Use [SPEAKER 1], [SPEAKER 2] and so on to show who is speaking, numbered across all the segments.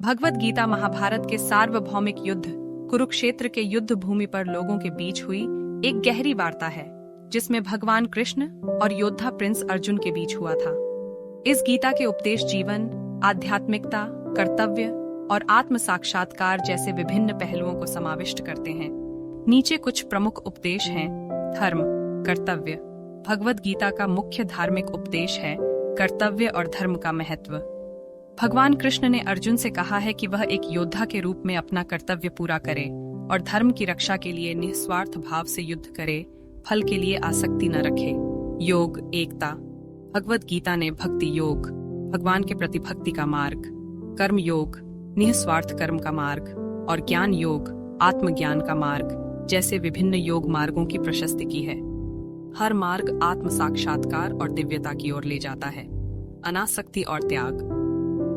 [SPEAKER 1] भगवत गीता महाभारत के सार्वभौमिक युद्ध कुरुक्षेत्र के युद्ध भूमि पर लोगों के बीच हुई एक गहरी वार्ता है, जिसमें भगवान कृष्ण और योद्धा प्रिंस अर्जुन के बीच हुआ था। इस गीता के उपदेश जीवन, आध्यात्मिकता, कर्तव्य और आत्म साक्षात्कार जैसे विभिन्न पहलुओं को समाविष्ट करते हैं। नीचे कुछ प्रमुख उपदेश हैं। धर्म, कर्तव्य। भगवत गीता का मुख्य धार्मिक उपदेश है कर्तव्य और धर्म का महत्व। भगवान कृष्ण ने अर्जुन से कहा है कि वह एक योद्धा के रूप में अपना कर्तव्य पूरा करे और धर्म की रक्षा के लिए निस्वार्थ भाव से युद्ध करे, फल के लिए आसक्ति न रखे। योग, एकता। भगवत गीता ने भक्ति योग, भगवान के प्रति भक्ति का मार्ग, कर्म योग, निस्वार्थ कर्म का मार्ग और ज्ञान योग, आत्मज्ञान का मार्ग जैसे विभिन्न योग मार्गों की प्रशस्ति की है। हर मार्ग आत्म साक्षात्कार और दिव्यता की ओर ले जाता है। अनासक्ति और त्याग।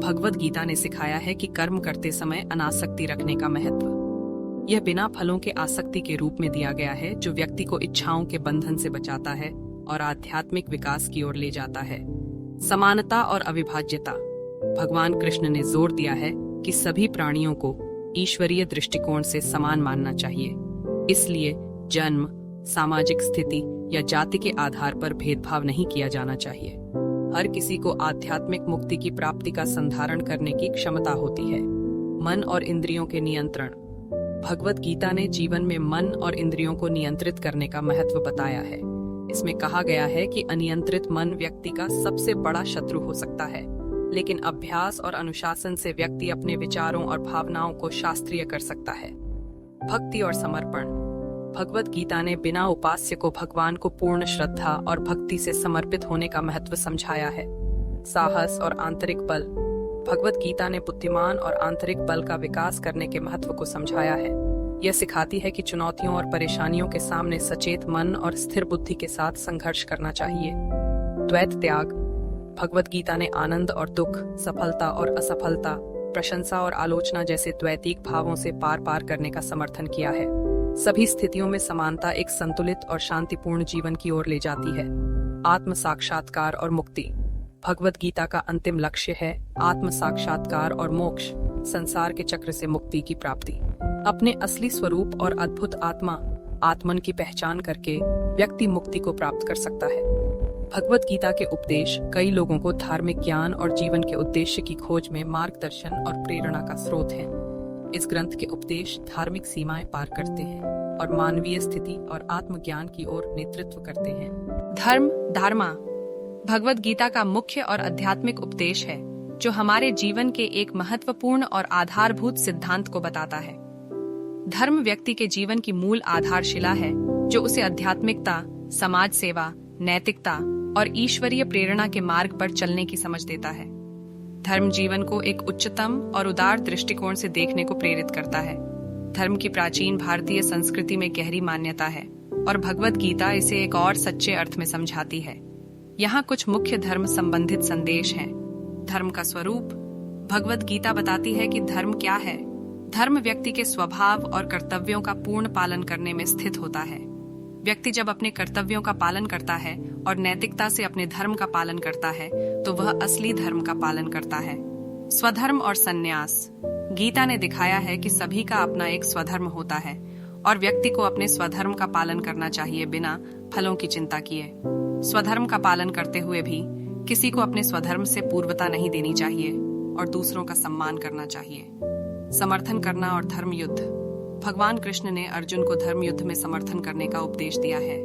[SPEAKER 1] भगवत गीता ने सिखाया है कि कर्म करते समय अनासक्ति रखने का महत्व। यह बिना फलों के आसक्ति के रूप में दिया गया है, जो व्यक्ति को इच्छाओं के बंधन से बचाता है और आध्यात्मिक विकास की ओर ले जाता है। समानता और अविभाज्यता। भगवान कृष्ण ने जोर दिया है कि सभी प्राणियों को ईश्वरीय दृष्टिकोण से समान मानना चाहिए। इसलिए जन्म, सामाजिक स्थिति या जाति के आधार पर भेदभाव नहीं किया जाना चाहिए। हर किसी को आध्यात्मिक मुक्ति की प्राप्ति का संधारण करने की क्षमता होती है। मन और इंद्रियों के नियंत्रण। भगवत गीता ने जीवन में मन और इंद्रियों को नियंत्रित करने का महत्व बताया है। इसमें कहा गया है कि अनियंत्रित मन व्यक्ति का सबसे बड़ा शत्रु हो सकता है, लेकिन अभ्यास और अनुशासन से व्यक्ति अपने विचारों और भावनाओं को शास्त्रीय कर सकता है। भक्ति और समर्पण। भगवत गीता ने बिना उपास्य को भगवान को पूर्ण श्रद्धा और भक्ति से समर्पित होने का महत्व समझाया है। साहस और आंतरिक बल। भगवत गीता ने बुद्धिमान और आंतरिक बल का विकास करने के महत्व को समझाया है। यह सिखाती है कि चुनौतियों और परेशानियों के सामने सचेत मन और स्थिर बुद्धि के साथ संघर्ष करना चाहिए। द्वैत त्याग। भगवत गीता ने आनंद और दुख, सफलता और असफलता, प्रशंसा और आलोचना जैसे द्वैतिक भावों से पार पार करने का समर्थन किया है। सभी स्थितियों में समानता एक संतुलित और शांतिपूर्ण जीवन की ओर ले जाती है। आत्म साक्षात्कार और मुक्ति। भगवत गीता का अंतिम लक्ष्य है आत्म साक्षात्कार और मोक्ष, संसार के चक्र से मुक्ति की प्राप्ति। अपने असली स्वरूप और अद्भुत आत्मन की पहचान करके व्यक्ति मुक्ति को प्राप्त कर सकता है। भगवत गीता के उपदेश कई लोगों को धार्मिक ज्ञान और जीवन के उद्देश्य की खोज में मार्गदर्शन और प्रेरणा का स्रोत है। इस ग्रंथ के उपदेश धार्मिक सीमाएं पार करते हैं और मानवीय स्थिति और आत्मज्ञान की ओर नेतृत्व करते हैं। धर्म, धर्मा। भगवत गीता का मुख्य और आध्यात्मिक उपदेश है, जो हमारे जीवन के एक महत्वपूर्ण और आधारभूत सिद्धांत को बताता है। धर्म व्यक्ति के जीवन की मूल आधारशिला है, जो उसे आध्यात्मिकता, समाज सेवा, नैतिकता और ईश्वरीय प्रेरणा के मार्ग पर चलने की समझ देता है। धर्म जीवन को एक उच्चतम और उदार दृष्टिकोण से देखने को प्रेरित करता है। धर्म की प्राचीन भारतीय संस्कृति में गहरी मान्यता है और भगवत गीता इसे एक और सच्चे अर्थ में समझाती है। यहाँ कुछ मुख्य धर्म संबंधित संदेश हैं। धर्म का स्वरूप। भगवत गीता बताती है कि धर्म क्या है। धर्म व्यक्ति के स्वभाव और कर्तव्यों का पूर्ण पालन करने में स्थित होता है। व्यक्ति जब अपने कर्तव्यों का पालन करता है और नैतिकता से अपने धर्म का पालन करता है, तो वह असली धर्म का पालन करता है। स्वधर्म और संन्यास। गीता ने दिखाया है कि सभी का अपना एक स्वधर्म होता है और व्यक्ति को अपने स्वधर्म का पालन करना चाहिए, बिना फलों की चिंता किए। स्वधर्म का पालन करते हुए भी किसी को अपने स्वधर्म से पूर्वता नहीं देनी चाहिए और दूसरों का सम्मान करना चाहिए। समर्थन करना और धर्म युद्ध। भगवान कृष्ण ने अर्जुन को धर्म युद्ध में समर्थन करने का उपदेश दिया है।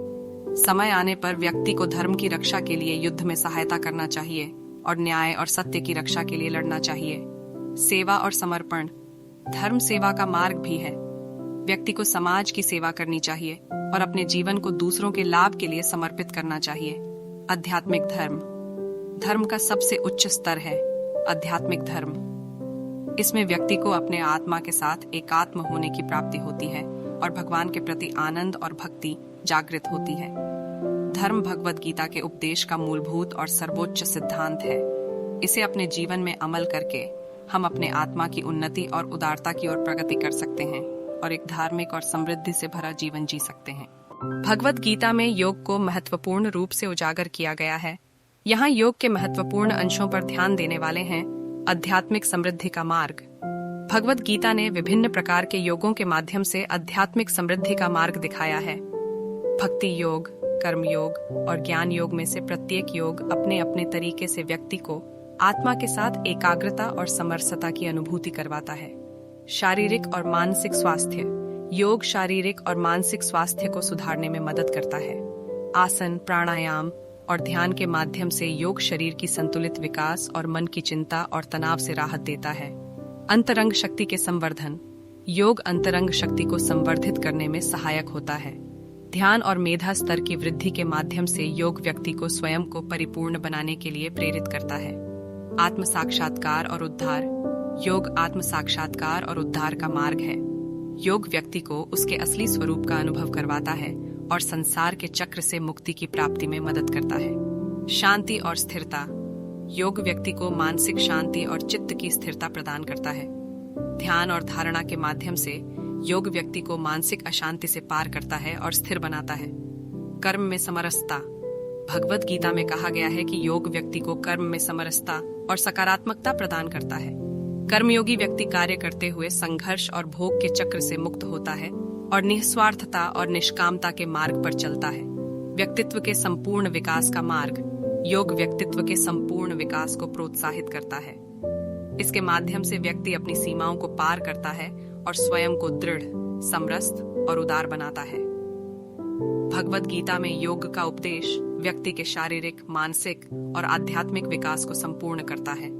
[SPEAKER 1] समय आने पर व्यक्ति को धर्म की रक्षा के लिए युद्ध में सहायता करना चाहिए और न्याय और सत्य की रक्षा के लिए लड़ना चाहिए। सेवा और समर्पण। धर्म सेवा का मार्ग भी है। व्यक्ति को समाज की सेवा करनी चाहिए और अपने जीवन को दूसरों के लाभ के लिए समर्पित करना चाहिए। आध्यात्मिक धर्म। धर्म का सबसे उच्च स्तर है आध्यात्मिक धर्म। इसमें व्यक्ति को अपने आत्मा के साथ एकात्म होने की प्राप्ति होती है और भगवान के प्रति आनंद और भक्ति जागृत होती है। धर्म भगवत गीता के उपदेश का मूलभूत और सर्वोच्च सिद्धांत है। इसे अपने जीवन में अमल करके हम अपने आत्मा की उन्नति और उदारता की ओर प्रगति कर सकते हैं और एक धार्मिक और समृद्धि से भरा जीवन जी सकते हैं। भगवत गीता में योग को महत्वपूर्ण रूप से उजागर किया गया है। यहाँ योग के महत्वपूर्ण अंशों पर ध्यान देने वाले हैं आध्यात्मिक समृद्धि का मार्ग, भगवद गीता ने विभिन्न प्रकार के योगों के माध्यम से आध्यात्मिक समृद्धि का मार्ग दिखाया है। भक्ति योग, कर्म योग और ज्ञान योग में से प्रत्येक योग अपने अपने तरीके से व्यक्ति को आत्मा के साथ एकाग्रता और समरसता की अनुभूति करवाता है। शारीरिक और मानसिक स्वास्थ्य। योग शारीरिक और मानसिक स्वास्थ्य को सुधारने में मदद करता है। आसन, प्राणायाम और ध्यान के माध्यम से योग शरीर की संतुलित विकास और मन की चिंता और तनाव से राहत देता है। अंतरंग शक्ति के संवर्धन। योग अंतरंग शक्ति को संवर्धित करने में सहायक होता है। ध्यान और मेधा स्तर की वृद्धि के माध्यम से योग व्यक्ति को स्वयं को परिपूर्ण बनाने के लिए प्रेरित करता है। आत्म साक्षात्कार और उद्धार। योग आत्म साक्षात्कार और उद्धार का मार्ग है। योग व्यक्ति को उसके असली स्वरूप का अनुभव करवाता है और संसार के चक्र से मुक्ति की प्राप्ति में मदद करता है। शांति और स्थिरता। योग व्यक्ति को मानसिक शांति और चित्त की स्थिरता प्रदान करता है। ध्यान और धारणा के माध्यम से योग व्यक्ति को मानसिक अशांति से पार करता है और स्थिर बनाता है। कर्म में समरसता। भगवद गीता में कहा गया है कि योग व्यक्ति को कर्म में समरसता और सकारात्मकता प्रदान करता है। कर्मयोगी व्यक्ति कार्य करते हुए संघर्ष और भोग के चक्र से मुक्त होता है और निस्वार्थता और निष्कामता के मार्ग पर चलता है। व्यक्तित्व के संपूर्ण विकास का मार्ग। योग व्यक्तित्व के संपूर्ण विकास को प्रोत्साहित करता है। इसके माध्यम से व्यक्ति अपनी सीमाओं को पार करता है और स्वयं को दृढ़, समरस और उदार बनाता है। भगवद गीता में योग का उपदेश व्यक्ति के शारीरिक, मानसिक और आध्यात्मिक विकास को संपूर्ण करता है।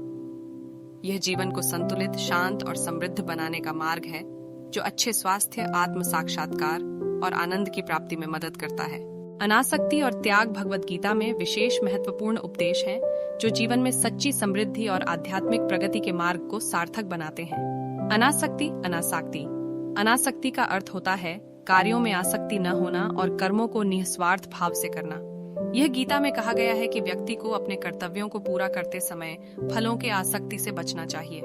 [SPEAKER 1] यह जीवन को संतुलित, शांत और समृद्ध बनाने का मार्ग है जो अच्छे स्वास्थ्य, आत्म साक्षात्कार और आनंद की प्राप्ति में मदद करता है। अनासक्ति और त्याग भगवद गीता में विशेष महत्वपूर्ण उपदेश हैं जो जीवन में सच्ची समृद्धि और आध्यात्मिक प्रगति के मार्ग को सार्थक बनाते हैं। अनासक्ति। अनासक्ति का अर्थ होता है कार्यों में आसक्ति न होना और कर्मों को निस्वार्थ भाव से करना। यह गीता में कहा गया है कि व्यक्ति को अपने कर्तव्यों को पूरा करते समय फलों के आसक्ति से बचना चाहिए।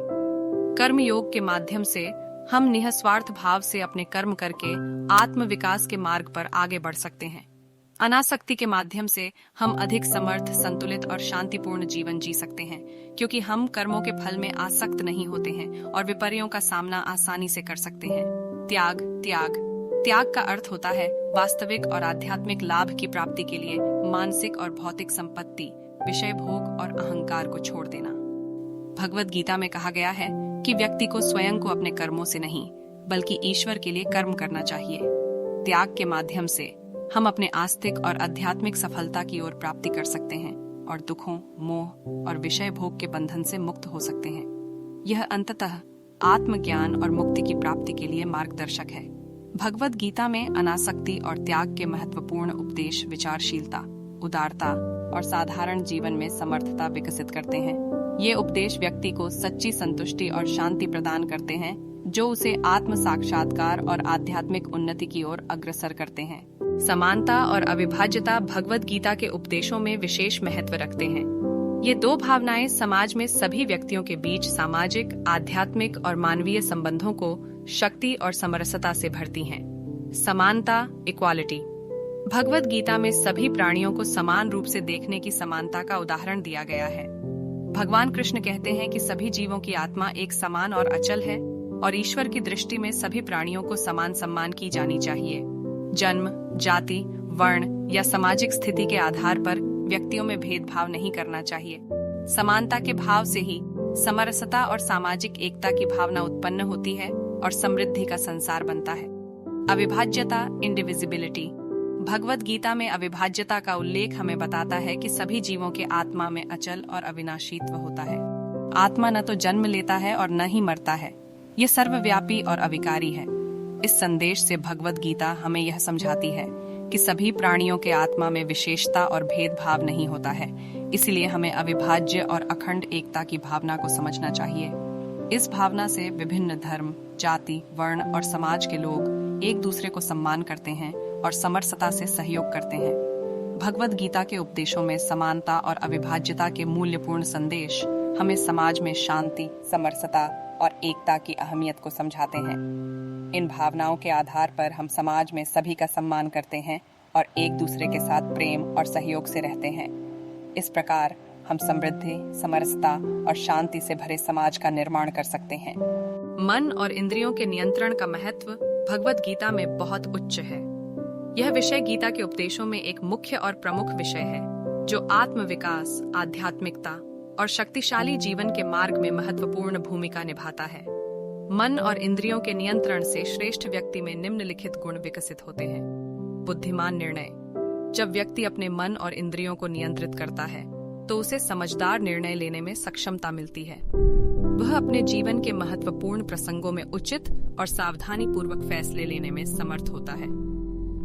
[SPEAKER 1] कर्म योग के माध्यम से हम निस्वार्थ भाव से अपने कर्म करके आत्म विकास के मार्ग पर आगे बढ़ सकते हैं। अनासक्ति के माध्यम से हम अधिक समर्थ, संतुलित और शांतिपूर्ण जीवन जी सकते हैं क्योंकि हम कर्मों के फल में आसक्त नहीं होते हैं और विपर्यों का सामना आसानी से कर सकते हैं। त्याग का अर्थ होता है वास्तविक और आध्यात्मिक लाभ की प्राप्ति के लिए मानसिक और भौतिक संपत्ति, विषय भोग और अहंकार को छोड़ देना। भगवद गीता में कहा गया है कि व्यक्ति को स्वयं को अपने कर्मों से नहीं बल्कि ईश्वर के लिए कर्म करना चाहिए। त्याग के माध्यम से हम अपने आस्तिक और आध्यात्मिक सफलता की ओर प्राप्ति कर सकते हैं और दुखों, मोह और विषय भोग के बंधन से मुक्त हो सकते हैं। यह अंततः आत्मज्ञान और मुक्ति की प्राप्ति के लिए मार्गदर्शक है। भगवद गीता में अनासक्ति और त्याग के महत्वपूर्ण उपदेश विचारशीलता, उदारता और साधारण जीवन में समर्थता विकसित करते हैं। ये उपदेश व्यक्ति को सच्ची संतुष्टि और शांति प्रदान करते हैं जो उसे आत्म साक्षात्कार और आध्यात्मिक उन्नति की ओर अग्रसर करते हैं। समानता और अविभाज्यता भगवद गीता के उपदेशों में विशेष महत्व रखते हैं। ये दो भावनाएं समाज में सभी व्यक्तियों के बीच सामाजिक, आध्यात्मिक और मानवीय संबंधों को शक्ति और समरसता से भरती हैं। समानता, इक्वालिटी। भगवद गीता में सभी प्राणियों को समान रूप से देखने की समानता का उदाहरण दिया गया है। भगवान कृष्ण कहते हैं कि सभी जीवों की आत्मा एक समान और अचल है और ईश्वर की दृष्टि में सभी प्राणियों को समान सम्मान की जानी चाहिए। जन्म, जाति, वर्ण या सामाजिक स्थिति के आधार पर व्यक्तियों में भेदभाव नहीं करना चाहिए। समानता के भाव से ही समरसता और सामाजिक एकता की भावना उत्पन्न होती है और समृद्धि का संसार बनता है। अविभाज्यता, इंडिविजिबिलिटी। भगवद गीता में अविभाज्यता का उल्लेख हमें बताता है कि सभी जीवों के आत्मा में अचल और अविनाशीत्व होता है। आत्मा न तो जन्म लेता है और न ही मरता है, ये सर्वव्यापी और अविकारी है। इस संदेश से भगवद गीता हमें यह समझाती है कि सभी प्राणियों के आत्मा में विशेषता और भेदभाव नहीं होता है, इसलिए हमें अविभाज्य और अखंड एकता की भावना को समझना चाहिए। इस भावना से विभिन्न धर्म, जाति, वर्ण और समाज के लोग एक दूसरे को सम्मान करते हैं और समरसता से सहयोग करते हैं। भगवद गीता के उपदेशों में समानता और अविभाज्यता के मूल्यपूर्ण संदेश हमें समाज में शांति, समरसता और एकता की अहमियत को समझाते हैं। इन भावनाओं के आधार पर हम समाज में सभी का सम्मान करते हैं और एक दूसरे के साथ प्रेम और सहयोग से रहते हैं। इस प्रकार हम समृद्धि, समरसता और शांति से भरे समाज का निर्माण कर सकते हैं। मन और इंद्रियों के नियंत्रण का महत्व भगवद गीता में बहुत उच्च है। यह विषय गीता के उपदेशों में एक मुख्य और प्रमुख विषय है, जो आत्म विकास, आध्यात्मिकता और शक्तिशाली जीवन के मार्ग में महत्वपूर्ण भूमिका निभाता है। मन और इंद्रियों के नियंत्रण से श्रेष्ठ व्यक्ति में निम्नलिखित गुण विकसित होते हैं। बुद्धिमान निर्णय। जब व्यक्ति अपने मन और इंद्रियों को नियंत्रित करता है, तो उसे समझदार निर्णय लेने में सक्षमता मिलती है। वह अपने जीवन के महत्वपूर्ण प्रसंगों में उचित और सावधानी पूर्वक फैसले लेने में समर्थ होता है।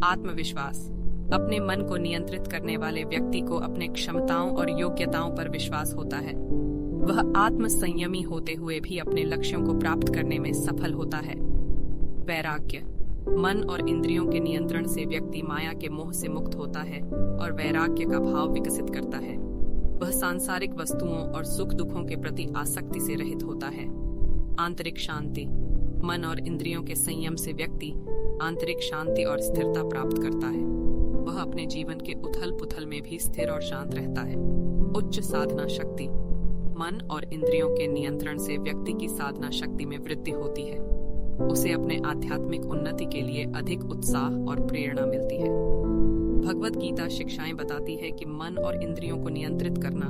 [SPEAKER 1] आत्मविश्वास। अपने मन को नियंत्रित करने वाले व्यक्ति को अपने क्षमताओं और योग्यताओं पर विश्वास होता है। वह आत्म संयमी होते हुए भी अपने लक्ष्यों को प्राप्त करने में सफल होता है। वैराग्य। मन और इंद्रियों के नियंत्रण से व्यक्ति माया के मोह से मुक्त होता है और वैराग्य का भाव विकसित करता है। वह सांसारिक वस्तुओं और सुख दुखों के प्रति आसक्ति से रहित होता है। आंतरिक शांति। मन और इंद्रियों के संयम से व्यक्ति आंतरिक शांति और स्थिरता प्राप्त करता है। वह अपने जीवन के उथल पुथल में भी स्थिर और शांत रहता है। उच्च साधना शक्ति। मन और इंद्रियों के नियंत्रण से व्यक्ति की साधना शक्ति में वृद्धि होती है। उसे अपने आध्यात्मिक उन्नति के लिए अधिक उत्साह और प्रेरणा मिलती है। भगवद गीता शिक्षाएं बताती है कि मन और इंद्रियों को नियंत्रित करना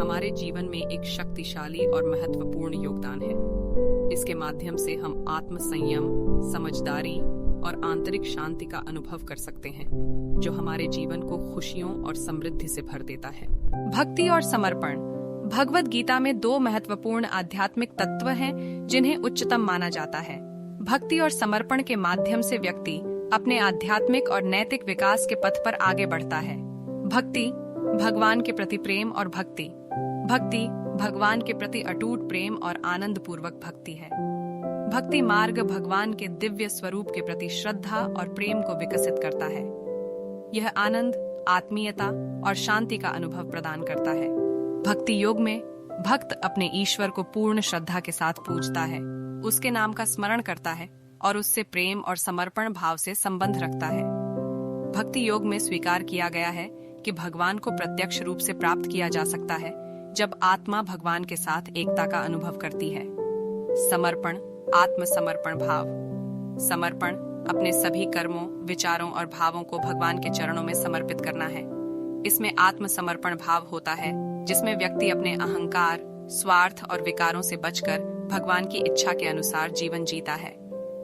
[SPEAKER 1] हमारे जीवन में एक शक्तिशाली और महत्वपूर्ण योगदान है। इसके माध्यम से हम आत्म संयम, समझदारी और आंतरिक शांति का अनुभव कर सकते हैं, जो हमारे जीवन को खुशियों और समृद्धि से भर देता है। भक्ति और समर्पण। भगवद गीता में दो महत्वपूर्ण आध्यात्मिक तत्व हैं, जिन्हें उच्चतम माना जाता है। भक्ति और समर्पण के माध्यम से व्यक्ति अपने आध्यात्मिक और नैतिक विकास के पथ पर आगे बढ़ता है। भक्ति भगवान के प्रति प्रेम और भक्ति भगवान के प्रति अटूट प्रेम और आनंद पूर्वक भक्ति है। भक्ति मार्ग भगवान के दिव्य स्वरूप के प्रति श्रद्धा और प्रेम को विकसित करता है। यह आनंद, आत्मीयता और शांति का अनुभव प्रदान करता है। भक्ति योग में भक्त अपने ईश्वर को पूर्ण श्रद्धा के साथ पूजता है, उसके नाम का स्मरण करता है और उससे प्रेम और समर्पण भाव से संबंध रखता है। भक्ति योग में स्वीकार किया गया है कि भगवान को प्रत्यक्ष रूप से प्राप्त किया जा सकता है जब आत्मा भगवान के साथ एकता का अनुभव करती है। समर्पण, आत्मसमर्पण भाव। समर्पण अपने सभी कर्मों, विचारों और भावों को भगवान के चरणों में समर्पित करना है। इसमें आत्मसमर्पण भाव होता है, जिसमें व्यक्ति अपने अहंकार, स्वार्थ और विकारों से बचकर भगवान की इच्छा के अनुसार जीवन जीता है।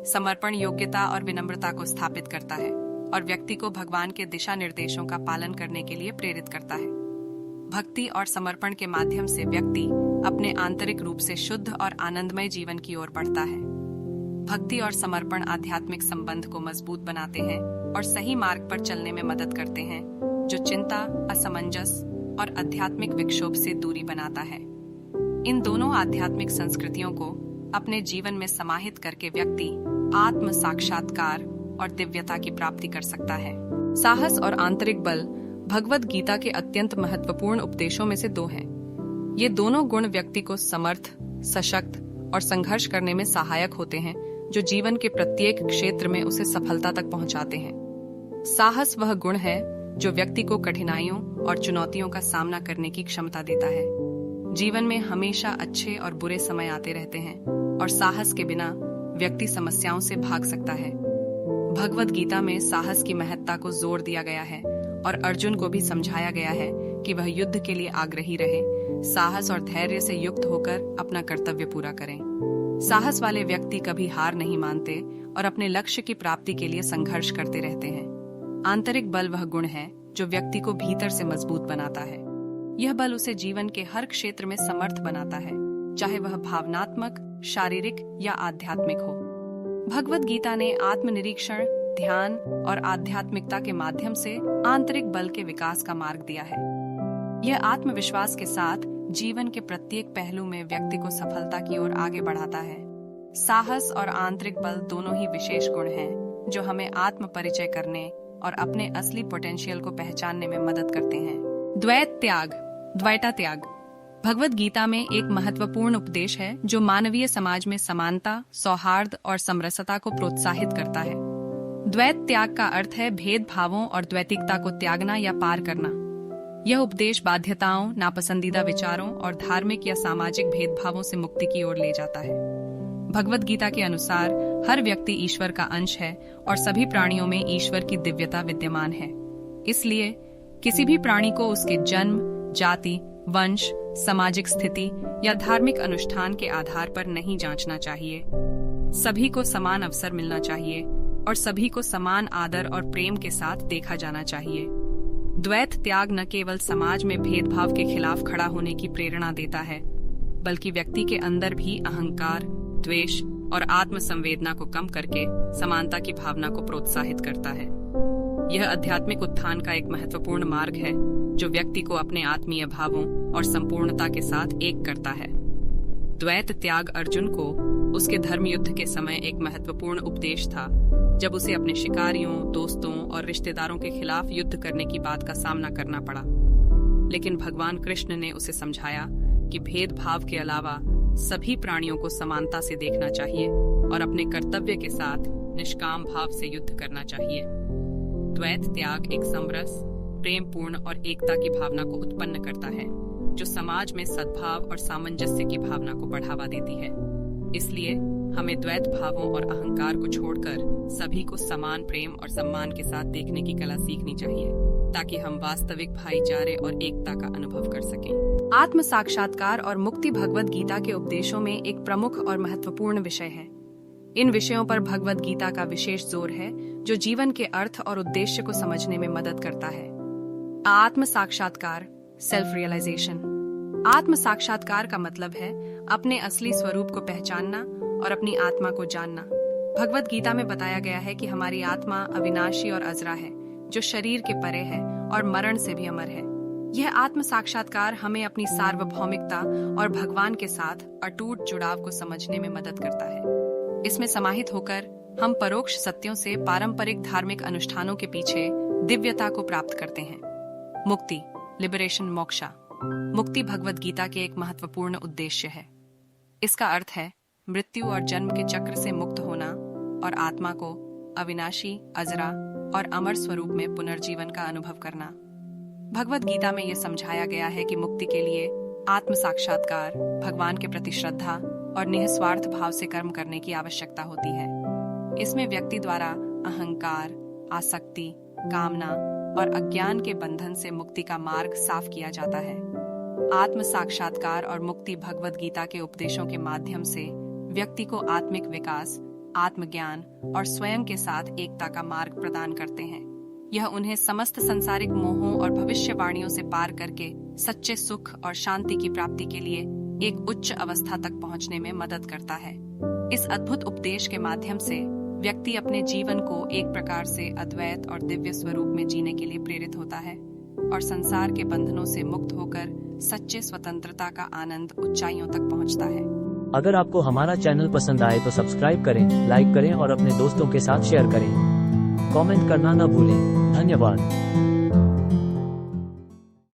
[SPEAKER 1] समर्पण योग्यता और विनम्रता को स्थापित करता है और व्यक्ति को भगवान के दिशा निर्देशों का पालन करने के लिए प्रेरित करता है। भक्ति और समर्पण के माध्यम से व्यक्ति अपने आंतरिक रूप से शुद्ध और आनंदमय जीवन की ओर बढ़ता है। भक्ति और समर्पण आध्यात्मिक संबंध को मजबूत बनाते हैं और सही मार्ग पर चलने में मदद करते हैं, जो चिंता, असमंजस और आध्यात्मिक विक्षोभ से दूरी बनाता है। इन दोनों आध्यात्मिक संस्कृतियों को अपने जीवन में समाहित करके व्यक्ति आत्म साक्षात्कार और दिव्यता की प्राप्ति कर सकता है। साहस और आंतरिक बल भगवद गीता के अत्यंत महत्वपूर्ण उपदेशों में से दो हैं। ये दोनों गुण व्यक्ति को समर्थ, सशक्त और संघर्ष करने में सहायक होते हैं, जो जीवन के प्रत्येक क्षेत्र में उसे सफलता तक पहुंचाते हैं। साहस वह गुण है जो व्यक्ति को कठिनाइयों और चुनौतियों का सामना करने की क्षमता देता है। जीवन में हमेशा अच्छे और बुरे समय आते रहते हैं और साहस के बिना व्यक्ति समस्याओं से भाग सकता है। भगवद गीता में साहस की महत्ता को जोर दिया गया है और अर्जुन को भी समझाया गया है कि वह युद्ध के लिए आग्रही रहे, साहस और धैर्य से युक्त होकर अपना कर्तव्य पूरा करें। साहस वाले व्यक्ति कभी हार नहीं मानते और अपने लक्ष्य की प्राप्ति के लिए संघर्ष करते रहते हैं। आंतरिक बल वह गुण है जो व्यक्ति को भीतर से मजबूत बनाता है। यह बल उसे जीवन के हर क्षेत्र में समर्थ बनाता है, चाहे वह भावनात्मक, शारीरिक या आध्यात्मिक हो। भगवद गीता ने आत्मनिरीक्षण, ध्यान और आध्यात्मिकता के माध्यम से आंतरिक बल के विकास का मार्ग दिया है। यह आत्मविश्वास के साथ जीवन के प्रत्येक पहलू में व्यक्ति को सफलता की ओर आगे बढ़ाता है। साहस और आंतरिक बल दोनों ही विशेष गुण हैं, जो हमें आत्म परिचय करने और अपने असली पोटेंशियल को पहचानने में मदद करते हैं। द्वैत त्याग, द्वैता त्याग भगवद गीता में एक महत्वपूर्ण उपदेश है, जो मानवीय समाज में समानता, सौहार्द और समरसता को प्रोत्साहित करता है। द्वैत त्याग का अर्थ है भेदभावों और द्वैतिकता को त्यागना या पार करना। यह उपदेश बाध्यताओं, नापसंदीदा विचारों और धार्मिक या सामाजिक भेदभावों से मुक्ति की ओर ले जाता है। भगवद गीता के अनुसार हर व्यक्ति ईश्वर का अंश है और सभी प्राणियों में ईश्वर की दिव्यता विद्यमान है। इसलिए किसी भी प्राणी को उसके जन्म, जाति, वंश, सामाजिक स्थिति या धार्मिक अनुष्ठान के आधार पर नहीं जांचना चाहिए। सभी को समान अवसर मिलना चाहिए और सभी को समान आदर और प्रेम के साथ देखा जाना चाहिए। द्वैत त्याग न केवल समाज में भेदभाव के खिलाफ खड़ा होने की प्रेरणा देता है, बल्कि व्यक्ति के अंदर भी अहंकार, द्वेष और आत्म संवेदना को कम करके समानता की भावना को प्रोत्साहित करता है। यह आध्यात्मिक उत्थान का एक महत्वपूर्ण मार्ग है जो व्यक्ति को अपने आत्मीय भावों और संपूर्णता के साथ एक करता है। द्वैत त्याग अर्जुन को उसके धर्म युद्ध के समय एक महत्वपूर्ण उपदेश था, जब उसे अपने शिकारियों, दोस्तों और रिश्तेदारों के खिलाफ युद्ध करने की बात का सामना करना पड़ा। लेकिन भगवान कृष्ण ने उसे समझाया कि भेदभाव के अलावा सभी प्राणियों को समानता से देखना चाहिए और अपने कर्तव्य के साथ निष्काम भाव से युद्ध करना चाहिए। द्वैत त्याग एक समरस, प्रेमपूर्ण और एकता की भावना को उत्पन्न करता है, जो समाज में सद्भाव और सामंजस्य की भावना को बढ़ावा देती है। इसलिए हमें द्वैत भावों और अहंकार को छोड़कर सभी को समान प्रेम और सम्मान के साथ देखने की कला सीखनी चाहिए, ताकि हम वास्तविक भाईचारे और एकता का अनुभव कर सकें। आत्म साक्षात्कार और मुक्ति भगवद गीता के उपदेशों में एक प्रमुख और महत्वपूर्ण विषय है। इन विषयों पर भगवद गीता का विशेष जोर है, जो जीवन के अर्थ और उद्देश्य को समझने में मदद करता है। आत्म साक्षात्कार, सेल्फ रियलाइजेशन। आत्म साक्षात्कार का मतलब है अपने असली स्वरूप को पहचानना और अपनी आत्मा को जानना। भगवद गीता में बताया गया है कि हमारी आत्मा अविनाशी और अजरा है, जो शरीर के परे है और मरण से भी अमर है। यह आत्म साक्षात्कार हमें अपनी सार्वभौमिकता और भगवान के साथ अटूट जुड़ाव को समझने में मदद करता है। इसमें समाहित होकर हम परोक्ष सत्यों से पारंपरिक धार्मिक अनुष्ठानों के पीछे दिव्यता को प्राप्त करते हैं। मुक्ति, लिबरेशन, मोक्षा। मुक्ति भगवद गीता के एक महत्वपूर्ण उद्देश्य है। इसका अर्थ है मृत्यु और जन्म के चक्र से मुक्त होना और आत्मा को अविनाशी, अजरा और अमर स्वरूप में पुनर्जीवन का अनुभव करना। भगवद गीता में यह समझाया गया है कि मुक्ति के लिए आत्म साक्षात्कार, भगवान के प्रति श्रद्धा और निस्वार्थ भाव से कर्म करने की आवश्यकता होती है। इसमें व्यक्ति द्वारा अहंकार, आसक्ति, कामना और अज्ञान के बंधन से मुक्ति का मार्ग साफ किया जाता है। आत्म साक्षात्कार और मुक्ति भगवद गीता के उपदेशों के माध्यम से व्यक्ति को आत्मिक विकास, आत्मज्ञान और स्वयं के साथ एकता का मार्ग प्रदान करते हैं। यह उन्हें समस्त संसारिक मोहों और भविष्यवाणियों से पार करके सच्चे सुख और शांति की प्राप्ति के लिए एक उच्च अवस्था तक पहुंचने में मदद करता है। इस अद्भुत उपदेश के माध्यम से व्यक्ति अपने जीवन को एक प्रकार से अद्वैत और दिव्य स्वरूप में जीने के लिए प्रेरित होता है और संसार के बंधनों से मुक्त होकर सच्चे स्वतंत्रता का आनंद ऊंचाइयों तक पहुंचता है।
[SPEAKER 2] अगर आपको हमारा चैनल पसंद आए तो सब्सक्राइब करें, लाइक करें और अपने दोस्तों के साथ शेयर करें। कमेंट करना न भूलें। धन्यवाद।